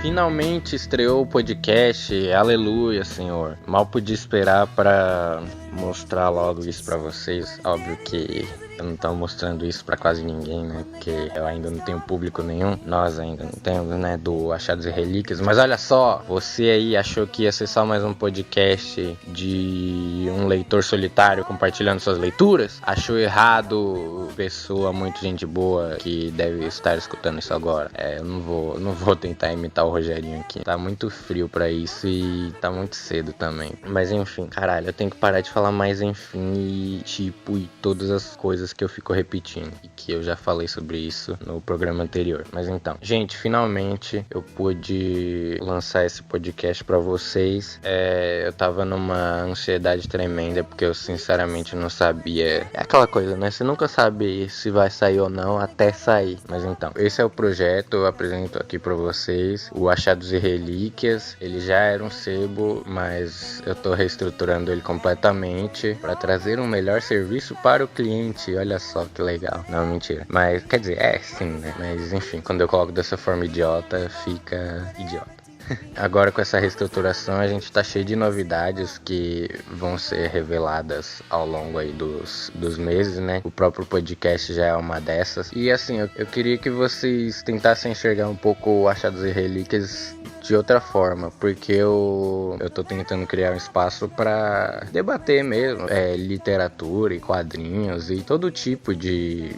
Finalmente estreou o podcast, aleluia, Senhor. Mal podia esperar para mostrar logo isso para vocês. Óbvio que eu não tô mostrando isso pra quase ninguém, né? Porque eu ainda não tenho público nenhum. Nós ainda não temos, né? Do Achados e Relíquias. Mas olha só, você aí achou que ia ser só mais um podcast de um leitor solitário compartilhando suas leituras? Achou errado, pessoa muito gente boa que deve estar escutando isso agora. Eu não vou tentar imitar o Rogerinho aqui. Tá muito frio pra isso e tá muito cedo também. Mas enfim, caralho, eu tenho que parar de falar mais enfim e tipo e todas as coisas que eu fico repetindo e que eu já falei sobre isso no programa anterior. Mas então, gente, finalmente eu pude lançar esse podcast pra vocês. Eu tava numa ansiedade tremenda porque eu sinceramente não sabia. É aquela coisa, né? Você nunca sabe se vai sair ou não até sair. Mas então, esse é o projeto, eu apresento aqui pra vocês o Achados e Relíquias. Ele já era um sebo, mas eu tô reestruturando ele completamente pra trazer um melhor serviço para o cliente. Olha só que legal. Não, mentira. Mas, quer dizer, sim, né? Mas, enfim, quando eu coloco dessa forma idiota, fica idiota. Agora com essa reestruturação a gente tá cheio de novidades que vão ser reveladas ao longo aí dos meses, né? O próprio podcast já é uma dessas. E assim, eu queria que vocês tentassem enxergar um pouco o Achados e Relíquias de outra forma, porque eu tô tentando criar um espaço para debater mesmo literatura e quadrinhos e todo tipo de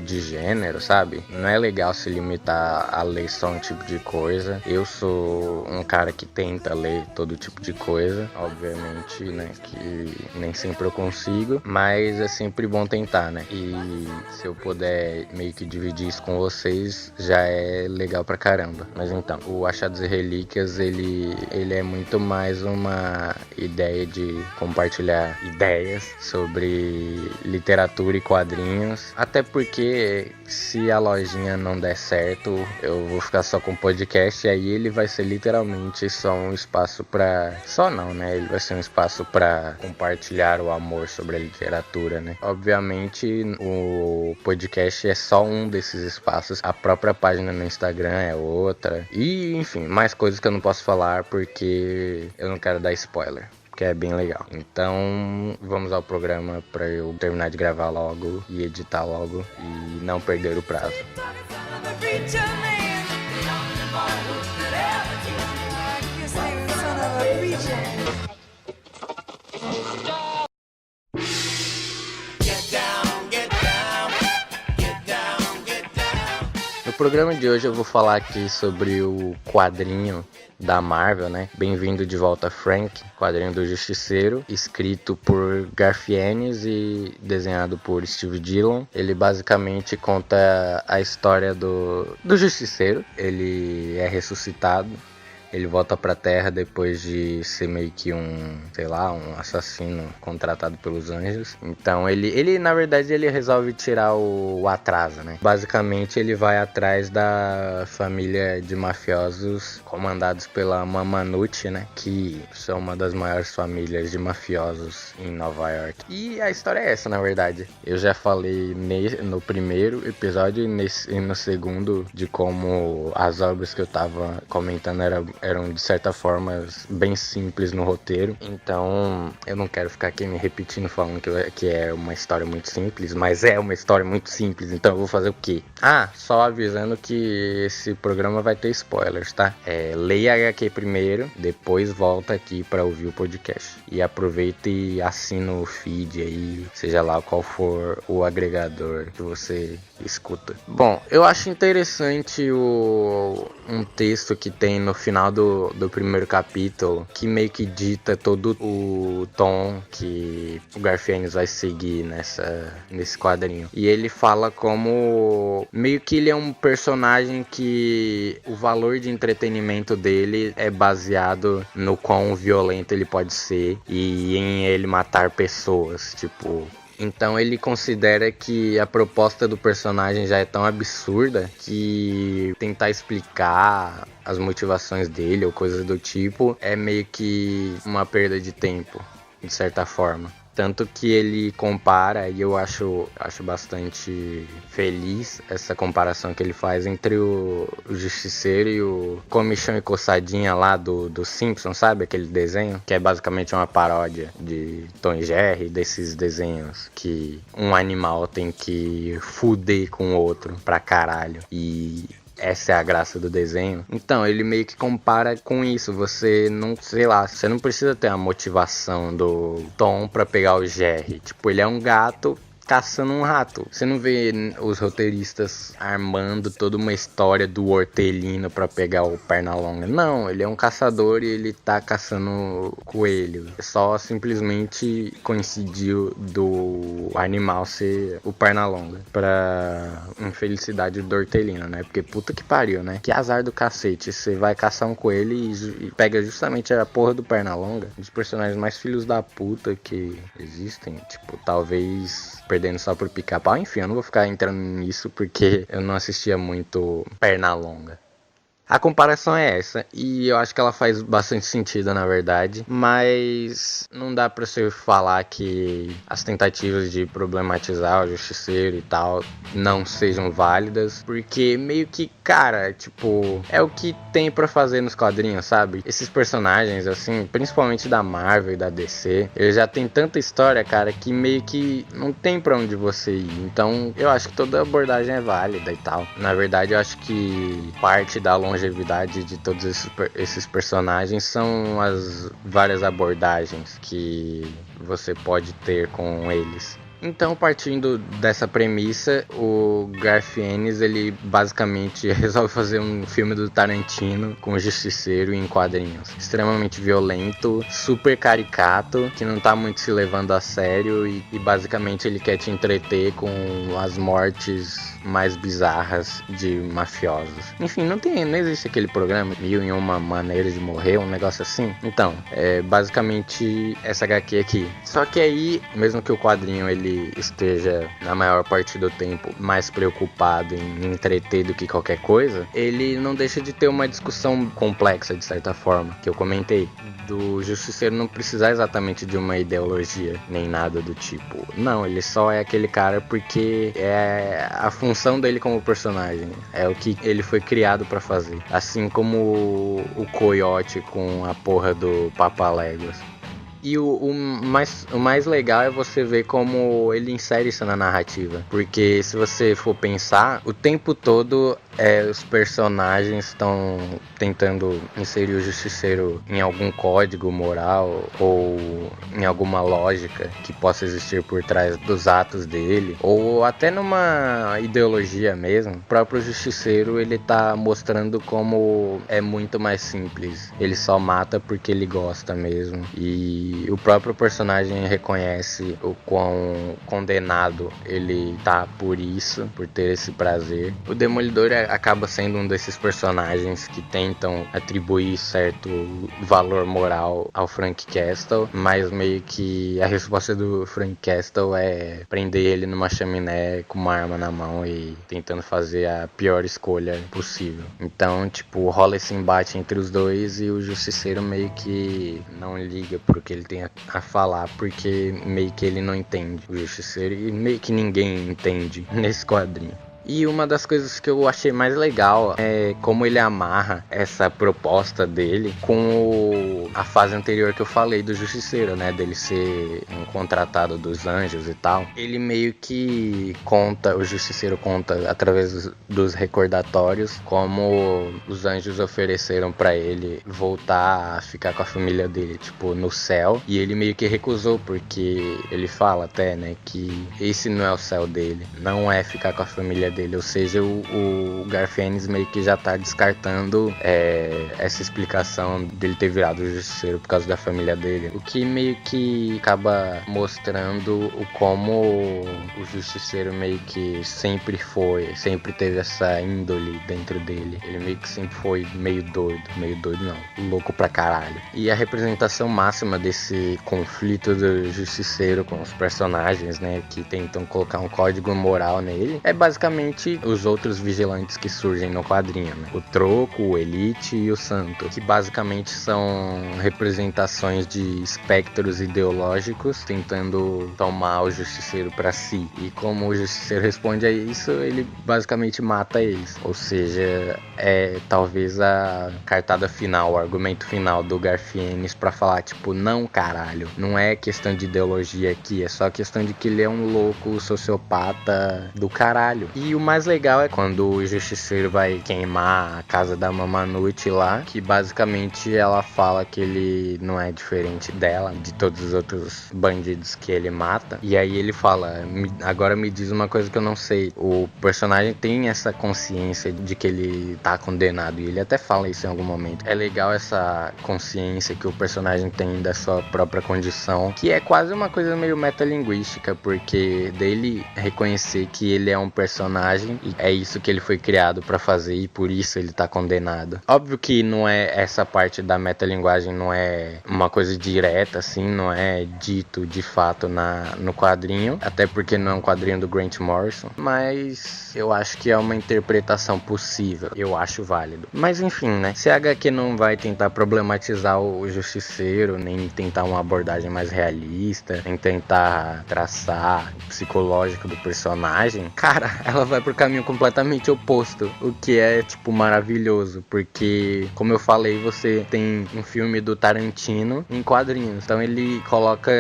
gênero, sabe? Não é legal se limitar a ler só um tipo de coisa. Eu sou um cara que tenta ler todo tipo de coisa, obviamente, né, que nem sempre eu consigo, mas é sempre bom tentar, né? E se eu puder meio que dividir isso com vocês, já é legal pra caramba. Mas então, o Achados e Relíquias, ele é muito mais uma ideia de compartilhar ideias sobre literatura e quadrinhos, até porque se a lojinha não der certo, eu vou ficar só com podcast e aí ele vai ser literalmente só um espaço pra... Só não, né? Ele vai ser um espaço pra compartilhar o amor sobre a literatura, né? Obviamente, o podcast é só um desses espaços. A própria página no Instagram é outra. E, enfim, mais coisas que eu não posso falar porque eu não quero dar spoiler, que é bem legal. Então, vamos ao programa para eu terminar de gravar logo e editar logo e não perder o prazo. No programa de hoje eu vou falar aqui sobre o quadrinho da Marvel, né? Bem-vindo de volta, Frank, quadrinho do Justiceiro, escrito por Garth Ennis e desenhado por Steve Dillon. Ele basicamente conta a história do Justiceiro. Ele é ressuscitado. Ele volta pra Terra depois de ser meio que um assassino contratado pelos anjos. Então ele na verdade, ele resolve tirar o atraso, né? Basicamente, ele vai atrás da família de mafiosos comandados pela Mamanuchi, né? Que são uma das maiores famílias de mafiosos em Nova York. E a história é essa, na verdade. Eu já falei no primeiro episódio e no segundo de como as obras que eu tava comentando eram de certa forma bem simples no roteiro, então eu não quero ficar aqui me repetindo falando que é uma história muito simples, mas é uma história muito simples, então eu vou fazer o quê? Só avisando que esse programa vai ter spoilers, tá? Leia a HQ primeiro, depois volta aqui pra ouvir o podcast. E aproveita e assina o feed aí, seja lá qual for o agregador que você escuta. Bom, eu acho interessante um texto que tem no final do primeiro capítulo, que meio que dita todo o tom que o Garth Ennis vai seguir nesse quadrinho. E ele fala como meio que ele é um personagem que o valor de entretenimento dele é baseado no quão violento ele pode ser e em ele matar pessoas, tipo... Então ele considera que a proposta do personagem já é tão absurda que tentar explicar as motivações dele ou coisas do tipo é meio que uma perda de tempo. de certa forma. Tanto que ele compara, e eu acho bastante feliz essa comparação que ele faz entre o Justiceiro e o Comichão e Coçadinha lá do Simpsons, sabe? Aquele desenho, que é basicamente uma paródia de Tom e Jerry, desses desenhos que um animal tem que fuder com o outro pra caralho. E essa é a graça do desenho. Então, ele meio que compara com isso. Você não, sei lá, você não precisa ter a motivação do Tom pra pegar o Jerry. Tipo, ele é um gato caçando um rato. Você não vê os roteiristas armando toda uma história do Hortelino pra pegar o Pernalonga. Não, ele é um caçador e ele tá caçando coelho. Só simplesmente coincidiu do animal ser o Pernalonga, pra infelicidade do Hortelino, né? Porque puta que pariu, né? Que azar do cacete. Você vai caçar um coelho e pega justamente a porra do Pernalonga. Um dos personagens mais filhos da puta que existem. Tipo, talvez perdendo só por Pica-Pau. Enfim, eu não vou ficar entrando nisso porque eu não assistia muito Pernalonga. A comparação é essa, e eu acho que ela faz bastante sentido, na verdade, mas não dá pra você falar que as tentativas de problematizar o Justiceiro e tal não sejam válidas, porque meio que, cara, tipo, é o que tem pra fazer nos quadrinhos, sabe? Esses personagens, assim, principalmente da Marvel e da DC, eles já tem tanta história, cara, que meio que não tem pra onde você ir, então eu acho que toda abordagem é válida e tal. Na verdade, eu acho que parte da longevidade de todos esses personagens são as várias abordagens que você pode ter com eles. Então, partindo dessa premissa, o Garth Ennis, ele basicamente resolve fazer um filme do Tarantino com o Justiceiro em quadrinhos. Extremamente violento, super caricato, que não tá muito se levando a sério e basicamente ele quer te entreter com as mortes mais bizarras de mafiosos. Enfim, não existe aquele programa 1001 Maneiras de Morrer, um negócio assim. Então, é basicamente essa HQ aqui. Só que aí, mesmo que o quadrinho ele esteja na maior parte do tempo mais preocupado em entreter do que qualquer coisa, ele não deixa de ter uma discussão complexa de certa forma, que eu comentei, do Justiceiro não precisar exatamente de uma ideologia nem nada do tipo. Não, ele só é aquele cara porque é a função dele como personagem, é o que ele foi criado pra fazer, assim como o Coyote com a porra do Papaléguas. E o mais legal é você ver como ele insere isso na narrativa. Porque se você for pensar, o tempo todo os personagens estão tentando inserir o Justiceiro em algum código moral ou em alguma lógica que possa existir por trás dos atos dele, ou até numa ideologia mesmo. O próprio Justiceiro, ele tá mostrando como é muito mais simples. Ele só mata porque ele gosta mesmo. E o próprio personagem reconhece o quão condenado ele tá por isso, por ter esse prazer. O Demolidor acaba sendo um desses personagens que tentam atribuir certo valor moral ao Frank Castle, mas meio que a resposta do Frank Castle é prender ele numa chaminé com uma arma na mão e tentando fazer a pior escolha possível. Então, tipo, rola esse embate entre os dois e o Justiceiro meio que não liga pro que ele tem a falar, porque meio que ele não entende o Justiceiro e meio que ninguém entende nesse quadrinho. E uma das coisas que eu achei mais legal é como ele amarra essa proposta dele com a fase anterior que eu falei do Justiceiro, né? Dele ser um contratado dos anjos e tal. Ele meio que conta, o Justiceiro conta através dos recordatórios como os anjos ofereceram pra ele voltar a ficar com a família dele, tipo, no céu. E ele meio que recusou, porque ele fala até, né, que esse não é o céu dele, não é ficar com a família dele, ou seja, o Garth Ennis meio que já tá descartando essa explicação dele ter virado o Justiceiro por causa da família dele, o que meio que acaba mostrando o como o Justiceiro meio que sempre teve essa índole dentro dele. Ele meio que sempre foi meio doido não, louco pra caralho. E a representação máxima desse conflito do Justiceiro com os personagens, né, que tentam colocar um código moral nele, é basicamente basicamente os outros vigilantes que surgem no quadrinho, né? O Troco, o Elite e o Santo, que basicamente são representações de espectros ideológicos tentando tomar o Justiceiro para si. E como o Justiceiro responde a isso, ele basicamente mata eles. Ou seja, é talvez a cartada final, o argumento final do Garfienes para falar, tipo, não, caralho, não é questão de ideologia aqui, é só questão de que ele é um louco sociopata do caralho. E o mais legal é quando o Justiceiro vai queimar a casa da Mama Noite lá, que basicamente ela fala que ele não é diferente dela, de todos os outros bandidos que ele mata. E aí ele fala, agora me diz uma coisa que eu não sei. O personagem tem essa consciência de que ele tá condenado, e ele até fala isso em algum momento. É legal essa consciência que o personagem tem da sua própria condição, que é quase uma coisa meio metalinguística, porque dele reconhecer que ele é um personagem e é isso que ele foi criado pra fazer e por isso ele tá condenado. Óbvio que não é essa parte da metalinguagem, não é uma coisa direta assim, não é dito de fato no quadrinho, até porque não é um quadrinho do Grant Morrison, mas eu acho que é uma interpretação possível, eu acho válido. Mas enfim, né, se a HQ não vai tentar problematizar o Justiceiro, nem tentar uma abordagem mais realista, nem tentar traçar o psicológico do personagem, cara, ela vai pro caminho completamente oposto, o que é, tipo, maravilhoso, porque, como eu falei, você tem um filme do Tarantino em quadrinhos, então ele coloca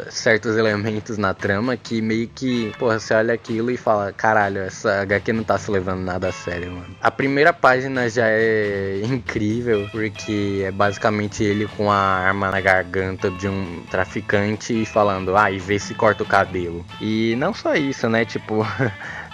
certos elementos na trama que meio que, porra, você olha aquilo e fala, caralho, essa HQ não tá se levando nada a sério, mano. A primeira página já é incrível, porque é basicamente ele com a arma na garganta de um traficante e falando, e vê se corta o cabelo. E não só isso, né, tipo...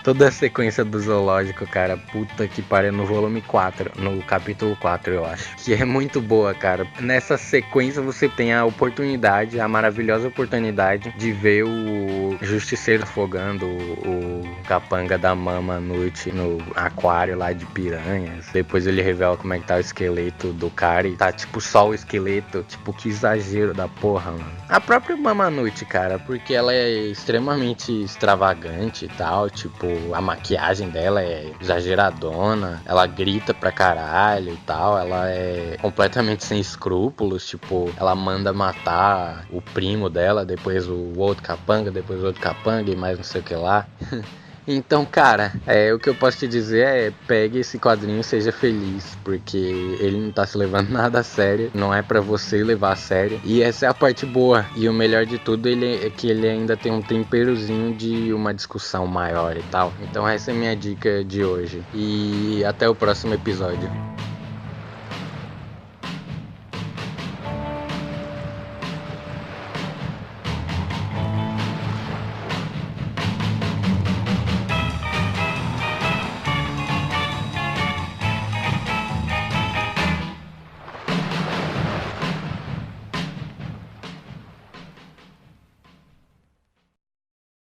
Toda a sequência do zoológico, cara, puta que pariu, no volume 4, no capítulo 4, eu acho. Que é muito boa, cara. Nessa sequência você tem a oportunidade, a maravilhosa oportunidade de ver o Justiceiro afogando o capanga da Mama à noite no aquário lá de piranhas. Depois ele revela como é que tá o esqueleto do cara e tá tipo só o esqueleto. Tipo, que exagero da porra, mano. A própria Mama à noite, cara, porque ela é extremamente extravagante e tal, tipo, a maquiagem dela é exageradona, ela grita pra caralho e tal, ela é completamente sem escrúpulos, tipo, ela manda matar o primo dela, depois o outro capanga, depois o outro capanga e mais não sei o que lá. Então, cara, o que eu posso te dizer é, pegue esse quadrinho e seja feliz, porque ele não tá se levando nada a sério, não é pra você levar a sério, e essa é a parte boa, e o melhor de tudo é que ele ainda tem um temperozinho de uma discussão maior e tal. Então essa é a minha dica de hoje, e até o próximo episódio.